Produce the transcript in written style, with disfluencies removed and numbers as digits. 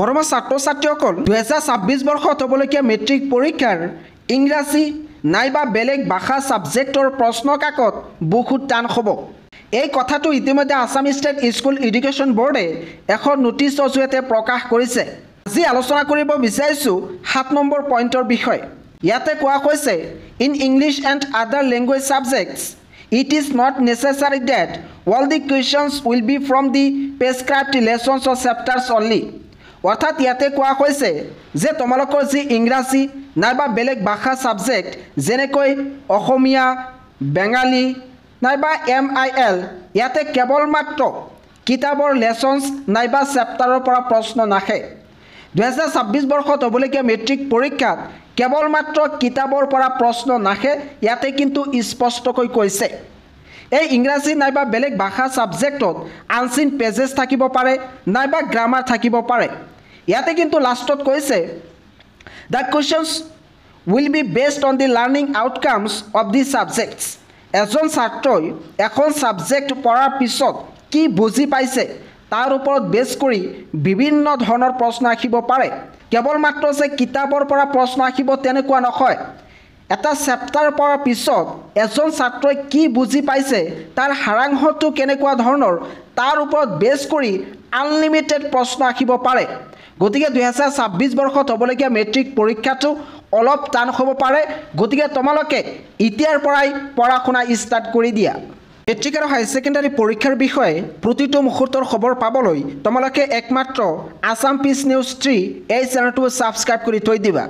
মৰমৰ ছাত্ৰ ছাত্ৰীসকল 2026 বৰ্ষত হ'বলগীয়া মেট্ৰিক পৰীক্ষাৰ ইংৰাজী নাইবা বেলেগ ভাষা ছাবজেক্টৰ প্ৰশ্ন কাকত বহুত টান হ'ব। এই কথাটো ইতিমধ্যে আসাম ষ্টেট স্কুল এডুকেশ্যন বোৰ্ডে এখন নোটিছৰ জৰিয়তে প্ৰকাশ কৰিছে। আজি আলোচনা কৰিব বিচাৰিছোঁ 7 নম্বৰ পইণ্টৰ বিষয়ে। ইয়াতে কোৱা হৈছে in English and other language subjects it is not necessary that all the questions will be from the prescribed lessons or chapters only. অৰ্থাৎ ইয়াতে কোৱা হৈছে যে তোমালোকৰ যি ইংৰাজী নাইবা বেলেগ ভাষা ছাবজেক্ট যেনেকৈ অসমীয়া বেঙ্গালী নাইবা MIL ইয়াতে কেৱল মাত্ৰ কিতাপৰ লেছনছ নাইবা চেপ্টাৰৰ পৰা প্ৰশ্ন নাহে। 2026 বৰ্ষত হ'বলগীয়া মেট্ৰিক পৰীক্ষাত কেৱল মাত্ৰ কিতাপৰ পৰা প্ৰশ্ন নাহে ইয়াতে কিন্তু স্পষ্টকৈ কৈছে। এই ইংৰাজী নাইবা বেলেগ ভাষা ছাবজেক্টত আনচিন পেজেছ থাকিব পাৰে নাইবা গ্ৰামাৰ থাকিব পাৰে। ইয়াতে কিন্তু লাষ্টত কৈছে the questions will be based on the learning outcomes of the subjects. এজন ছাত্ৰই এখন ছাবজেক্ট পঢ়াৰ পিছত কি বুজি পাইছে তাৰ ওপৰত বেছ কৰি বিভিন্ন ধৰণৰ প্ৰশ্ন আহিব পাৰে। কেৱল মাত্ৰ যে কিতাপৰ পৰা প্ৰশ্ন আহিব তেনেকুৱা নহয়। এটা চেপ্টাৰ পঢ়াৰ পিছত এজন ছাত্ৰই কি বুজি পাইছে তাৰ সাৰাংশটো কেনেকুৱা ধৰণৰ তাৰ ওপৰত বেছ কৰি আনলিমিটেড প্ৰশ্ন আহিব পাৰে। গতিকে 2026 বৰ্ষত হ'বলগীয়া মেট্ৰিক পৰীক্ষাটো অলপ টান হ'ব পাৰে। গতিকে তোমালোকে এতিয়াৰ পৰাই পঢ়া শুনা ষ্টাৰ্ট কৰি দিয়া। মেট্ৰিক আৰু হাই ছেকেণ্ডাৰী পৰীক্ষাৰ বিষয়ে প্ৰতিটো মুহূৰ্তৰ খবৰ পাবলৈ তোমালোকে একমাত্ৰ আসাম পিচ নিউজ 3 এই চেনেলটো ছাবস্ক্ৰাইব কৰি থৈ দিবা।